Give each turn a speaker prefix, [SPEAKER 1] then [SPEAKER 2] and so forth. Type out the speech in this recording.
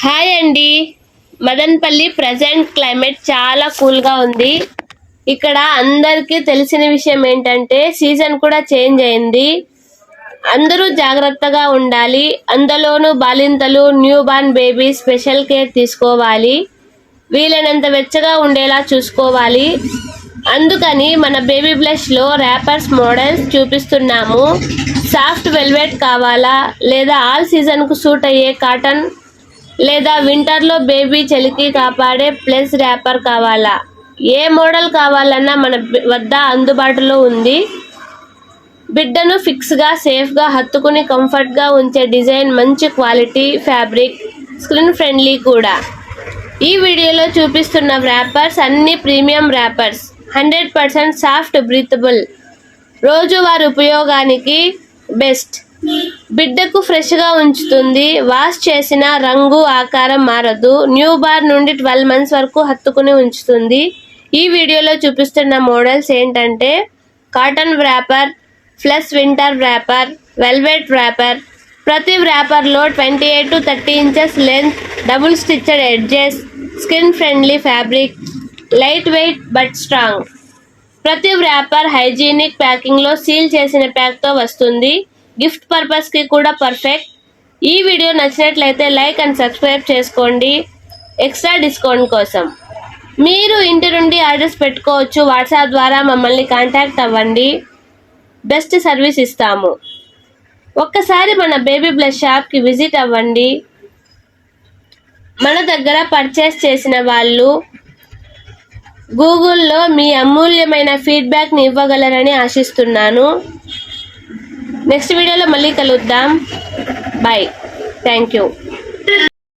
[SPEAKER 1] Hi అండి. Madanapalle present climate చాలా కూల్గా ఉంది. ఇక్కడ అందరికీ తెలిసిన విషయం ఏంటంటే సీజన్ కూడా చేంజ్ అయింది. అందరూ జాగ్రత్తగా ఉండాలి. అందులోనూ బాలింతలు, new born baby special care తీసుకోవాలి. వీలైనంత వెచ్చగా ఉండేలా చూసుకోవాలి. అందుకని మన బేబీ బ్లష్లో ర్యాపర్స్ మోడల్స్ చూపిస్తున్నాము. సాఫ్ట్ వెల్వెట్ కావాలా లేదా ఆల్ సీజన్కు సూట్ అయ్యే కాటన్ లేదా వింటర్లో బేబీ చలికి కాపాడే ప్లస్ ర్యాపర్ కావాలా? ఏ మోడల్ కావాలన్నా మన వద్ద అందుబాటులో ఉంది. బిడ్డను ఫిక్స్గా సేఫ్గా హత్తుకుని కంఫర్ట్గా ఉంచే డిజైన్, మంచి క్వాలిటీ ఫ్యాబ్రిక్, స్కిన్ ఫ్రెండ్లీ కూడా. ఈ వీడియోలో చూపిస్తున్న ర్యాపర్స్ అన్ని ప్రీమియం ర్యాపర్స్, 100% సాఫ్ట్ బ్రీతబుల్, రోజువారీ ఉపయోగానికి బెస్ట్. బిడ్డకు ఫ్రెష్గా ఉంచుతుంది. వాష్ చేసిన రంగు ఆకారం మారదు. న్యూ బార్ నుండి 12 months వరకు హత్తుకుని ఉంచుతుంది. ఈ వీడియోలో చూపిస్తున్న మోడల్స్ ఏంటంటే cotton wrapper, plus winter wrapper, velvet wrapper. ప్రతి ర్యాపర్లో 28 to 30 inches length, double stitched edges, skin friendly fabric, light weight but strong. ప్రతి ర్యాపర్ హైజీనిక్ ప్యాకింగ్లో సీల్ చేసిన ప్యాక్తో వస్తుంది. గిఫ్ట్ పర్పస్కి కూడా పర్ఫెక్ట్. ఈ వీడియో నచ్చినట్లయితే లైక్ అండ్ సబ్స్క్రైబ్ చేసుకోండి. ఎక్స్ట్రా డిస్కౌంట్ కోసం మీరు ఇంటి నుండి ఆర్డర్స్ పెట్టుకోవచ్చు. వాట్సాప్ ద్వారా మమ్మల్ని కాంటాక్ట్ అవ్వండి. బెస్ట్ సర్వీస్ ఇస్తాము. ఒక్కసారి మన బేబీ బ్లష్ షాప్కి విజిట్ అవ్వండి. మన దగ్గర పర్చేస్ చేసిన వాళ్ళు గూగుల్లో మీ అమూల్యమైన ఫీడ్బ్యాక్ని ఇవ్వగలరని ఆశిస్తున్నాను. నెక్స్ట్ వీడియోలో మళ్ళీ కలుద్దాం. బాయ్. Thank you.